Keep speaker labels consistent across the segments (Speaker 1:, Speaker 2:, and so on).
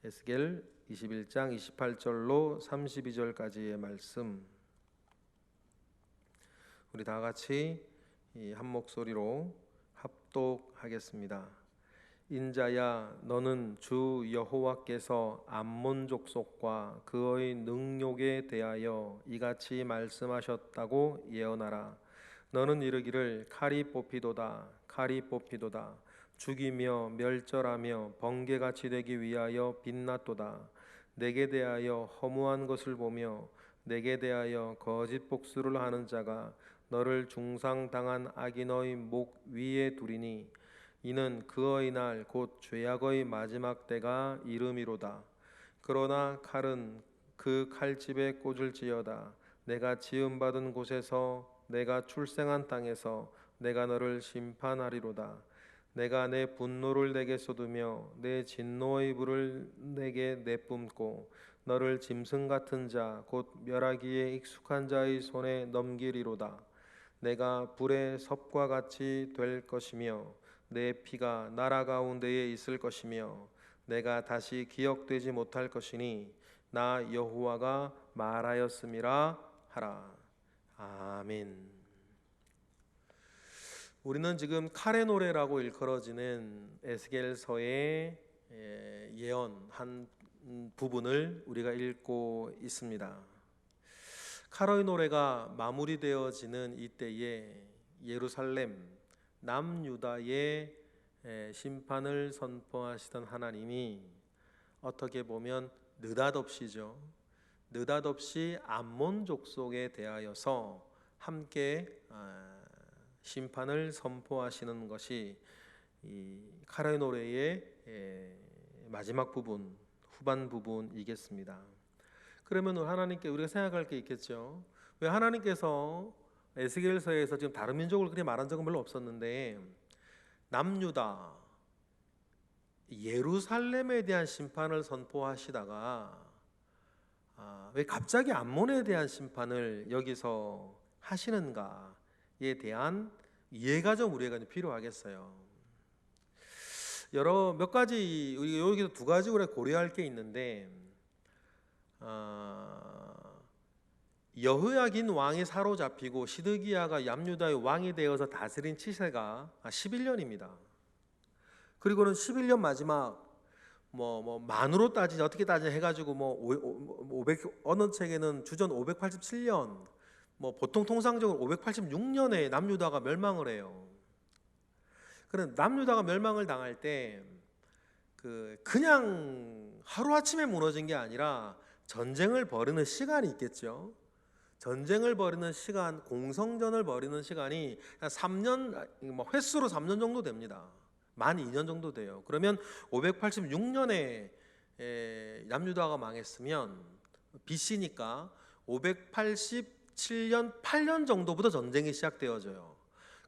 Speaker 1: 에스겔 21장 28절로 32절까지의 말씀, 우리 다 같이 한 목소리로 합독하겠습니다. 인자야, 너는 주 여호와께서 암몬 족속과 그의 능욕에 대하여 이같이 말씀하셨다고 예언하라. 너는 이르기를 칼이 뽑히도다, 칼이 뽑히도다. 죽이며 멸절하며 번개같이 되기 위하여 빛났도다. 내게 대하여 허무한 것을 보며 내게 대하여 거짓 복수를 하는 자가 너를 중상당한 악인의 목 위에 두리니 이는 그의 날 곧 죄악의 마지막 때가 이름이로다. 그러나 칼은 그 칼집에 꽂을지어다. 내가 지음받은 곳에서, 내가 출생한 땅에서 내가 너를 심판하리로다. 내가 내 분노를 내게 쏟으며 내 진노의 불을 내게 내뿜고 너를 짐승 같은 자 곧 멸하기에 익숙한 자의 손에 넘기리로다. 내가 불의 섭과 같이 될 것이며 내 피가 나라 가운데에 있을 것이며 내가 다시 기억되지 못할 것이니 나 여호와가 말하였음이라 하라. 아멘. 우리는 지금 칼의 노래라고 일컬어지는 에스겔서의 예언 한 부분을 우리가 읽고 있습니다. 칼의 노래가 마무리되어지는 이때에 예루살렘 남유다의 심판을 선포하시던 하나님이 어떻게 보면 느닷없이죠, 느닷없이 암몬 족속에 대하여서 함께 심판을 선포하시는 것이 이 칼의 노래의 마지막 부분, 후반 부분이겠습니다. 그러면 하나님께 우리가 생각할 게 있겠죠. 왜 하나님께서 에스겔서에서 지금 다른 민족을 그렇게 말한 적은 별로 없었는데 남유다 예루살렘에 대한 심판을 선포하시다가 왜 갑자기 암몬에 대한 심판을 여기서 하시는가에 대한 이해가 좀 우리가 필요하겠어요. 몇 가지, 여기서 두 가지 우리가 고려할 게 있는데, 여호야긴 왕이 사로잡히고 시드기야가 남유다의 왕이 되어서 다스린 치세가 11년입니다. 그리고는 11년 마지막 만으로 따지지 어떻게 따지냐 해가지고 500, 어느 책에는 주전 587년, 보통 통상적으로 586년에 남유다가 멸망을 해요. 그럼 남유다가 멸망을 당할 때 그냥 하루아침에 무너진 게 아니라 전쟁을 벌이는 시간이 있겠죠. 전쟁을 벌이는 시간, 공성전을 벌이는 시간이 한 3년, 횟수로 3년 정도 됩니다. 만 2년 정도 돼요. 그러면 586년에 남유다가 망했으면 BC니까 587년, 8년 정도부터 전쟁이 시작되어져요.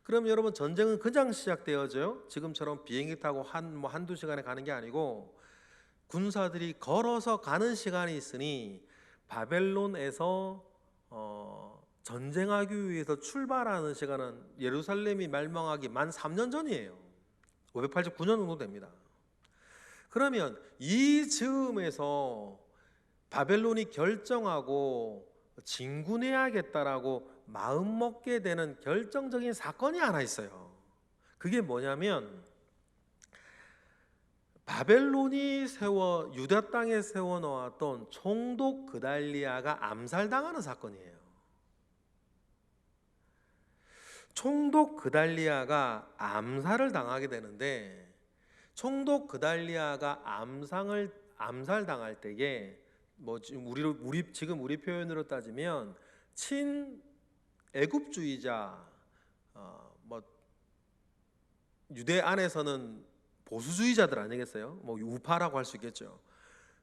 Speaker 1: 그럼 여러분, 전쟁은 그냥 시작되어져요. 지금처럼 비행기 타고 한두 시간에 가는 게 아니고 군사들이 걸어서 가는 시간이 있으니 바벨론에서 전쟁하기 위해서 출발하는 시간은 예루살렘이 멸망하기 만 3년 전이에요. 589년 정도 됩니다. 그러면 이 즈음에서 바벨론이 결정하고 진군해야겠다라고 마음먹게 되는 결정적인 사건이 하나 있어요. 그게 뭐냐면 바벨론이 유다 땅에 세워놓았던 총독 그달리아가 암살당하는 사건이에요. 총독 그달리아가 암살을 당하게 되는데, 총독 그달리아가 암살당할 때에 지금 우리 표현으로 따지면 친애굽주의자, 유대 안에서는 보수주의자들 아니겠어요? 우파라고 할 수 있겠죠.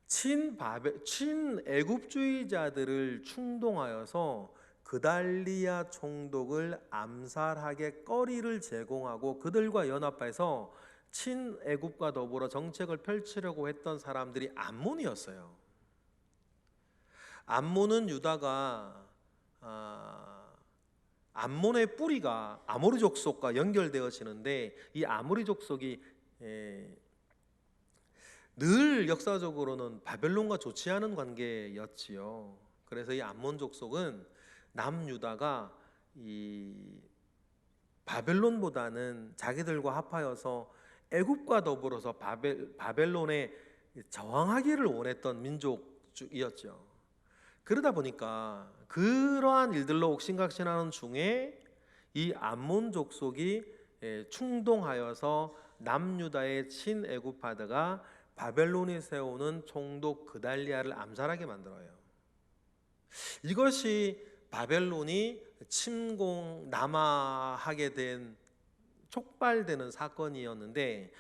Speaker 1: 친애굽주의자들을 충동하여서 그달리아 총독을 암살하게 거리를 제공하고 그들과 연합해서 친애굽과 더불어 정책을 펼치려고 했던 사람들이 암몬이었어요. 암몬은 유다가 암몬의 뿌리가 아모리 족속과 연결되어지는데, 이 아모리 족속이 늘 역사적으로는 바벨론과 좋지 않은 관계였지요. 그래서 이 암몬 족속은 남유다가 이 바벨론보다는 자기들과 합하여서 애굽과 더불어서 바벨론에 저항하기를 원했던 민족이었죠. 그러다 보니까 그러한 일들로 옥신각신하는 중에 이 암몬 족속이 충동하여서 남유다의 친애굽파드가 바벨론이 세우는 총독 그달리아를 암살하게 만들어요. 이것이 바벨론이 침공 남하하게 된 촉발되는 사건이었는데,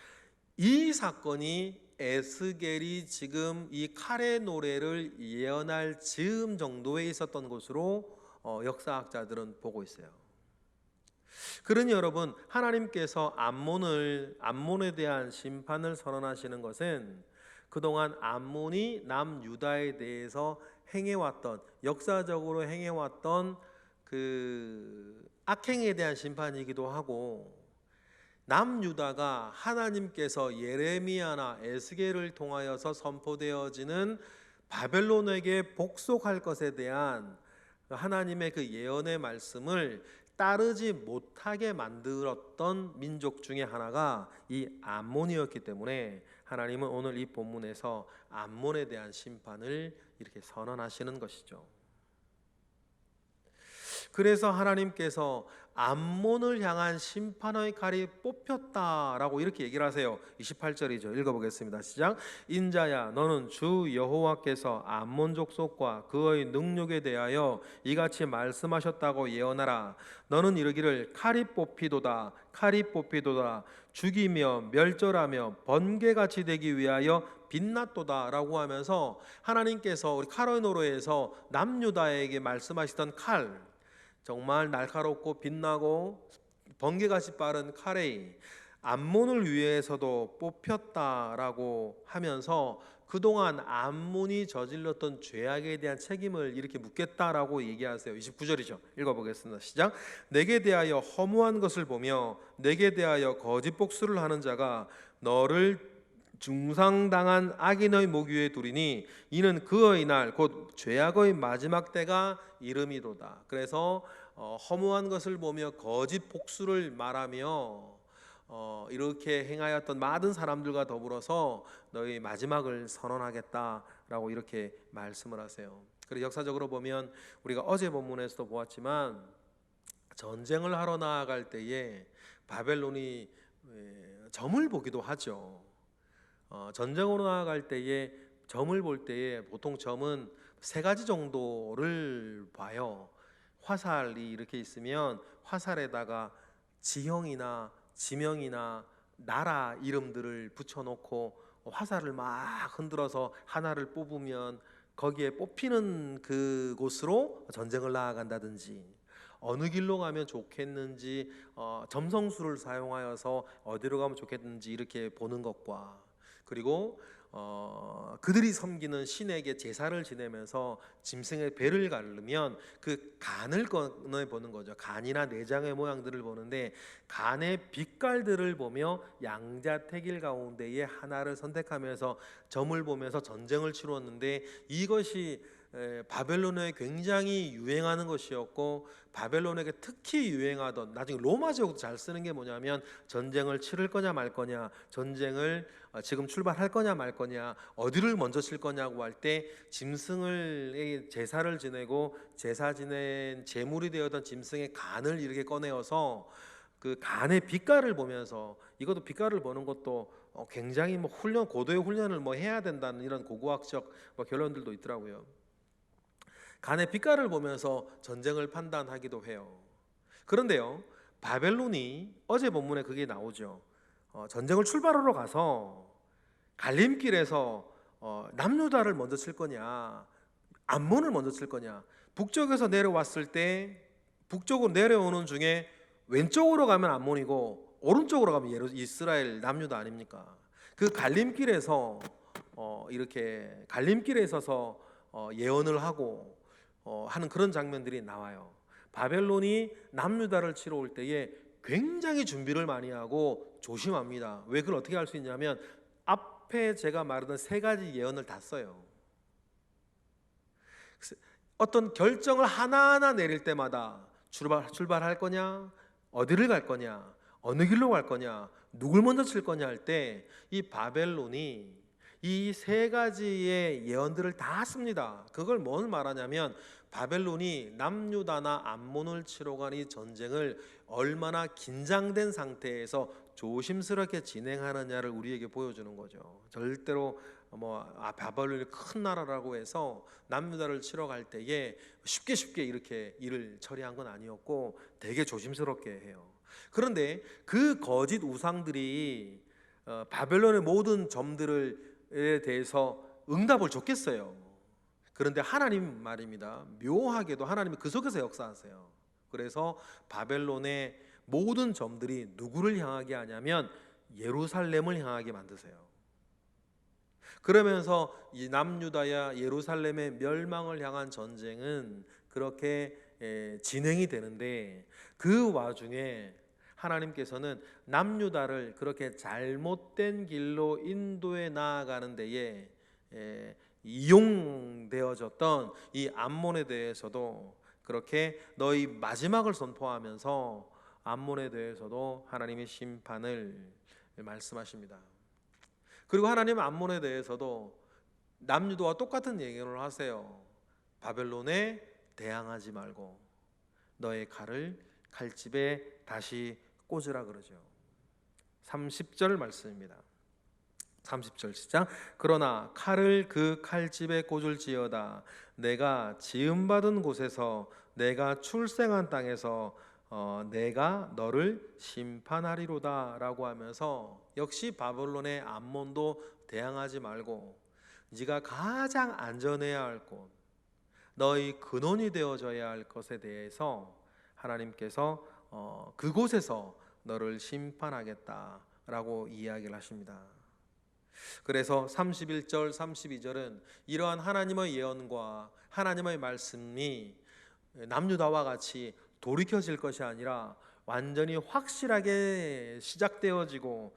Speaker 1: 이 사건이 에스겔이 지금 이 칼의 노래를 예언할 즈음 정도에 있었던 것으로 역사학자들은 보고 있어요. 그러니 여러분, 하나님께서 암몬에 대한 심판을 선언하시는 것은 그동안 암몬이 남유다에 대해서 행해왔던, 역사적으로 행해왔던 그 악행에 대한 심판이기도 하고, 남유다가 하나님께서 예레미야나 에스겔을 통하여서 선포되어지는 바벨론에게 복속할 것에 대한 하나님의 그 예언의 말씀을 따르지 못하게 만들었던 민족 중에 하나가 이 암몬이었기 때문에 하나님은 오늘 이 본문에서 암몬에 대한 심판을 이렇게 선언하시는 것이죠. 그래서 하나님께서 암몬을 향한 심판의 칼이 뽑혔다라고 이렇게 얘기를 하세요. 28절이죠. 읽어보겠습니다. 시작. 인자야, 너는 주 여호와께서 암몬 족속과 그의 능력에 대하여 이같이 말씀하셨다고 예언하라. 너는 이르기를 칼이 뽑히도다, 칼이 뽑히도다. 죽이며 멸절하며 번개같이 되기 위하여 빛났도다 라고 하면서 하나님께서 우리 칼의 노래에서 남유다에게 말씀하시던 칼, 정말 날카롭고 빛나고 번개같이 빠른 칼이 암몬을 위해서도 뽑혔다라고 하면서 그동안 암몬이 저질렀던 죄악에 대한 책임을 이렇게 묻겠다라고 얘기하세요. 29절이죠. 읽어보겠습니다. 시작. 내게 대하여 허무한 것을 보며 내게 대하여 거짓 복수를 하는 자가 너를 중상당한 악인의 목 위에 두리니 이는 그의 날 곧 죄악의 마지막 때가 이름이도다. 그래서 허무한 것을 보며 거짓 복수를 말하며 이렇게 행하였던 많은 사람들과 더불어서 너희 마지막을 선언하겠다라고 이렇게 말씀을 하세요. 그리고 역사적으로 보면 우리가 어제 본문에서도 보았지만 전쟁을 하러 나아갈 때에 바벨론이 점을 보기도 하죠. 전쟁으로 나아갈 때에 점을 볼 때에 보통 점은 세 가지 정도를 봐요. 화살이 이렇게 있으면 화살에다가 지형이나 지명이나 나라 이름들을 붙여놓고 화살을 막 흔들어서 하나를 뽑으면 거기에 뽑히는 그곳으로 전쟁을 나아간다든지, 어느 길로 가면 좋겠는지 점성술을 사용하여서 어디로 가면 좋겠는지 이렇게 보는 것과, 그리고 그들이 섬기는 신에게 제사를 지내면서 짐승의 배를 가르면 그 간을 꺼내 보는 거죠. 간이나 내장의 모양들을 보는데 간의 빛깔들을 보며 양자택일 가운데에 하나를 선택하면서 점을 보면서 전쟁을 치루었는데, 이것이 바벨론에 굉장히 유행하는 것이었고, 바벨론에게 특히 유행하던, 나중에 로마 제국도 잘 쓰는 게 뭐냐면 전쟁을 치를 거냐 말 거냐, 전쟁을 지금 출발할 거냐 말 거냐, 어디를 먼저 칠 거냐고 할 때 짐승을 제사를 지내고 제사 지낸 제물이 되었던 짐승의 간을 이렇게 꺼내어서 그 간의 빛깔을 보면서, 이것도 빛깔을 보는 것도 굉장히 고도의 훈련을 해야 된다는 이런 고고학적 결론들도 있더라고요. 간의 빛깔을 보면서 전쟁을 판단하기도 해요. 그런데요, 바벨론이 어제 본문에 그게 나오죠. 전쟁을 출발하러 가서 갈림길에서 남유다를 먼저 칠 거냐, 암몬을 먼저 칠 거냐. 북쪽에서 내려왔을 때 북쪽으로 내려오는 중에 왼쪽으로 가면 암몬이고 오른쪽으로 가면 이스라엘 남유다 아닙니까? 그 갈림길에서 이렇게 갈림길에 있어서 예언을 하고 하는 그런 장면들이 나와요. 바벨론이 남유다를 치러 올 때에 굉장히 준비를 많이 하고 조심합니다. 왜 그걸 어떻게 할 수 있냐면 앞에 제가 말하던 세 가지 예언을 다 써요. 어떤 결정을 하나하나 내릴 때마다 출발할 거냐, 어디를 갈 거냐, 어느 길로 갈 거냐, 누굴 먼저 칠 거냐 할 때 이 바벨론이 이 세 가지의 예언들을 다 씁니다. 그걸 뭘 말하냐면 바벨론이 남유다나 암몬을 치러 간 이 전쟁을 얼마나 긴장된 상태에서 조심스럽게 진행하느냐를 우리에게 보여주는 거죠. 절대로 바벨론이 큰 나라라고 해서 남유다를 치러 갈 때에 쉽게 이렇게 일을 처리한 건 아니었고 되게 조심스럽게 해요. 그런데 그 거짓 우상들이 바벨론의 모든 점들에 대해서 응답을 줬겠어요. 그런데 하나님 말입니다. 묘하게도 하나님이 그 속에서 역사하세요. 그래서 바벨론의 모든 점들이 누구를 향하게 하냐면 예루살렘을 향하게 만드세요. 그러면서 이 남유다야 예루살렘의 멸망을 향한 전쟁은 그렇게 진행이 되는데 그 와중에 하나님께서는 남유다를 그렇게 잘못된 길로 인도해 나아가는 데에 이용되어졌던 이 암몬에 대해서도 그렇게 너희 마지막을 선포하면서 암몬에 대해서도 하나님의 심판을 말씀하십니다. 그리고 하나님 암몬에 대해서도 남유다와 똑같은 예언을 하세요. 바벨론에 대항하지 말고 너의 칼을 칼집에 다시 꽂으라 그러죠. 30절 말씀입니다. 30절 시작. 그러나 칼을 그 칼집에 꽂을지어다 내가 지음받은 곳에서 내가 출생한 땅에서 내가 너를 심판하리로다 라고 하면서 역시 바벨론의 암몬도 대항하지 말고 네가 가장 안전해야 할 곳, 너희 근원이 되어져야 할 것에 대해서 하나님께서 그곳에서 너를 심판하겠다라고 이야기를 하십니다. 그래서 31절 32절은 이러한 하나님의 예언과 하나님의 말씀이 남유다와 같이 돌이켜질 것이 아니라 완전히 확실하게 시작되어지고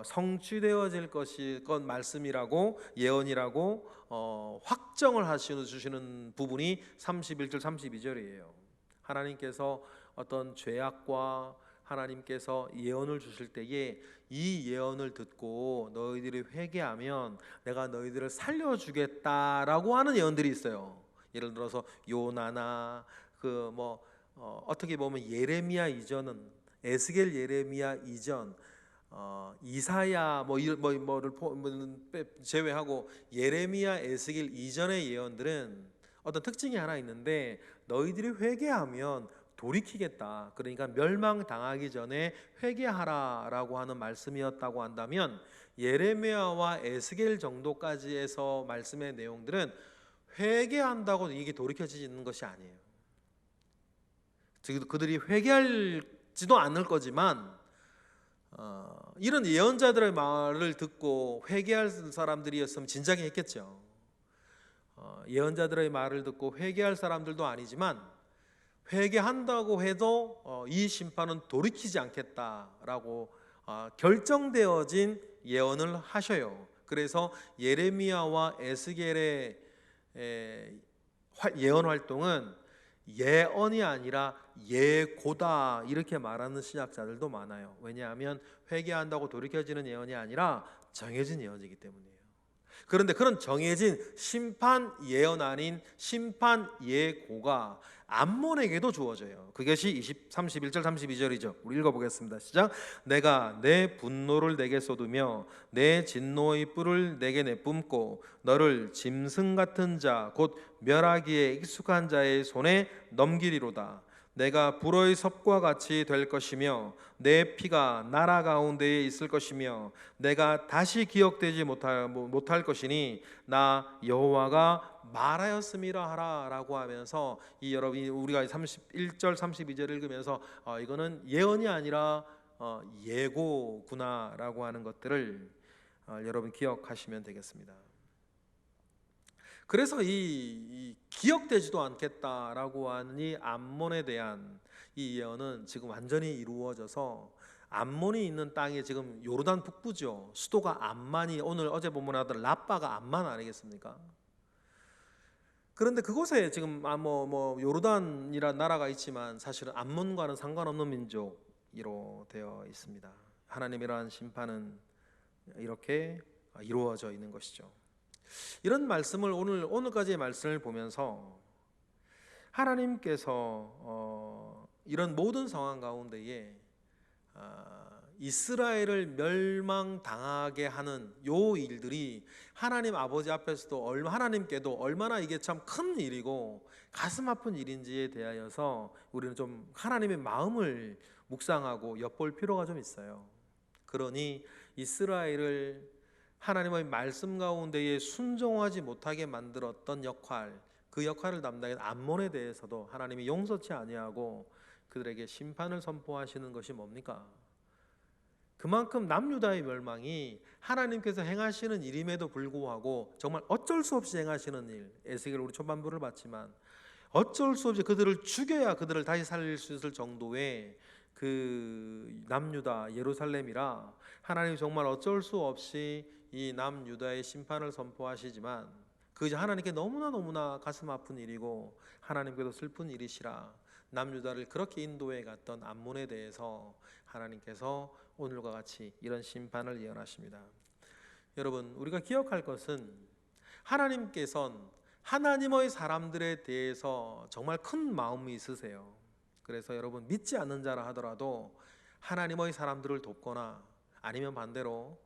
Speaker 1: 성취되어질 것 말씀이라고 예언이라고 확정을 주시는 부분이 31절 32절이에요. 하나님께서 어떤 죄악과 하나님께서 예언을 주실 때에 이 예언을 듣고 너희들이 회개하면 내가 너희들을 살려주겠다라고 하는 예언들이 있어요. 예를 들어서 요나나 어떻게 보면 예레미야 이전은 에스겔 예레미야 이전 이사야 뭐를 제외하고 예레미야 에스겔 이전의 예언들은 어떤 특징이 하나 있는데 너희들이 회개하면 돌이키겠다. 그러니까 멸망당하기 전에 회개하라라고 하는 말씀이었다고 한다면 예레미야와 에스겔 정도까지에서 말씀의 내용들은 회개한다고 이게 돌이켜지는 것이 아니에요. 그들이 회개할지도 않을 거지만 이런 예언자들의 말을 듣고 회개할 사람들이었으면 진작에 했겠죠. 예언자들의 말을 듣고 회개할 사람들도 아니지만 회개한다고 해도 이 심판은 돌이키지 않겠다라고 결정되어진 예언을 하셔요. 그래서 예레미야와 에스겔의 예언 활동은 예언이 아니라 예고다 이렇게 말하는 신학자들도 많아요. 왜냐하면 회개한다고 돌이켜지는 예언이 아니라 정해진 예언이기 때문이에요. 그런데 그런 정해진 심판 예언 아닌 심판 예고가 암몬에게도 주어져요. 그것이 31절 32절이죠. 우리 읽어보겠습니다. 시작. 내가 내 분노를 내게 쏟으며 내 진노의 뿔을 내게 내뿜고 너를 짐승 같은 자 곧 멸하기에 익숙한 자의 손에 넘기리로다. 내가 불의 섭과 같이 될 것이며 내 피가 나라 가운데에 있을 것이며 내가 다시 기억되지 못할 것이니 나 여호와가 말하였음이라 하라라고 하면서 여러분이 우리가 31절 32절 읽으면서 이거는 예언이 아니라 예고구나라고 하는 것들을 여러분 기억하시면 되겠습니다. 그래서 이 기억되지도 않겠다라고 하는 이 암몬에 대한 이 예언은 지금 완전히 이루어져서 암몬이 있는 땅이 지금 요르단 북부죠. 수도가 암만이, 오늘 어제 본문하던 라빠가 암만 아니겠습니까? 그런데 그곳에 지금 요르단이라는 나라가 있지만 사실은 암몬과는 상관없는 민족으로 되어 있습니다. 하나님이라는 심판은 이렇게 이루어져 있는 것이죠. 이런 말씀을 오늘까지의 말씀을 보면서 하나님께서 이런 모든 상황 가운데에 이스라엘을 멸망당하게 하는 요 일들이 하나님 아버지 앞에서도 하나님께도 얼마나 이게 참 큰 일이고 가슴 아픈 일인지에 대하여서 우리는 좀 하나님의 마음을 묵상하고 엿볼 필요가 좀 있어요. 그러니 이스라엘을 하나님의 말씀 가운데에 순종하지 못하게 만들었던 역할, 그 역할을 담당한 암몬에 대해서도 하나님이 용서치 아니하고 그들에게 심판을 선포하시는 것이 뭡니까? 그만큼 남유다의 멸망이 하나님께서 행하시는 일임에도 불구하고 정말 어쩔 수 없이 행하시는 일, 에스겔 우리 초반부를 봤지만 어쩔 수 없이 그들을 죽여야 그들을 다시 살릴 수 있을 정도의 그 남유다 예루살렘이라 하나님이 정말 어쩔 수 없이 이 남유다의 심판을 선포하시지만 그것이 하나님께 너무나 가슴 아픈 일이고 하나님께도 슬픈 일이시라 남유다를 그렇게 인도해 갔던 암몬에 대해서 하나님께서 오늘과 같이 이런 심판을 예언하십니다. 여러분, 우리가 기억할 것은 하나님께서는 하나님의 사람들에 대해서 정말 큰 마음이 있으세요. 그래서 여러분, 믿지 않는 자라 하더라도 하나님의 사람들을 돕거나 아니면 반대로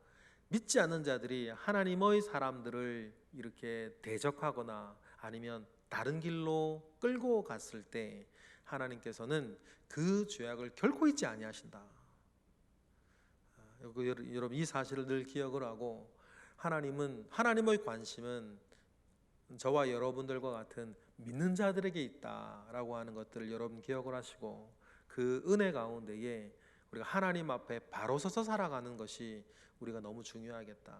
Speaker 1: 믿지 않는 자들이 하나님의 사람들을 이렇게 대적하거나 아니면 다른 길로 끌고 갔을 때 하나님께서는 그 죄악을 결코 잊지 아니하신다. 여러분, 이 사실을 늘 기억을 하고 하나님의 관심은 저와 여러분들과 같은 믿는 자들에게 있다라고 하는 것들을 여러분 기억을 하시고 그 은혜 가운데에 우리가 하나님 앞에 바로 서서 살아가는 것이 우리가 너무 중요하겠다.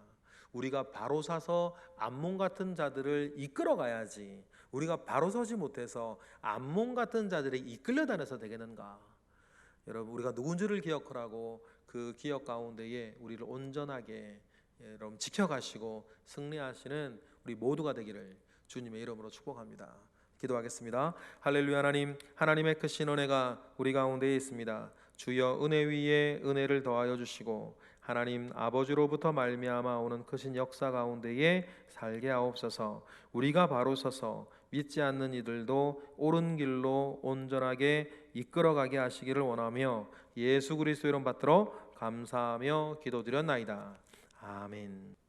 Speaker 1: 우리가 바로 서서 암몬 같은 자들을 이끌어 가야지 우리가 바로 서지 못해서 암몬 같은 자들이 이끌려 다녀서 되겠는가? 여러분, 우리가 누군지를 기억하라고 그 기억 가운데에 우리를 온전하게 여러분 지켜가시고 승리하시는 우리 모두가 되기를 주님의 이름으로 축복합니다. 기도하겠습니다. 할렐루야. 하나님, 하나님의 크신 은혜가 우리 가운데에 있습니다. 주여 은혜 위에 은혜를 더하여 주시고 하나님 아버지로부터 말미암아 오는 크신 역사 가운데에 살게 하옵소서. 우리가 바로 서서 믿지 않는 이들도 옳은 길로 온전하게 이끌어가게 하시기를 원하며 예수 그리스도 이름 받들어 감사하며 기도드렸나이다. 아멘.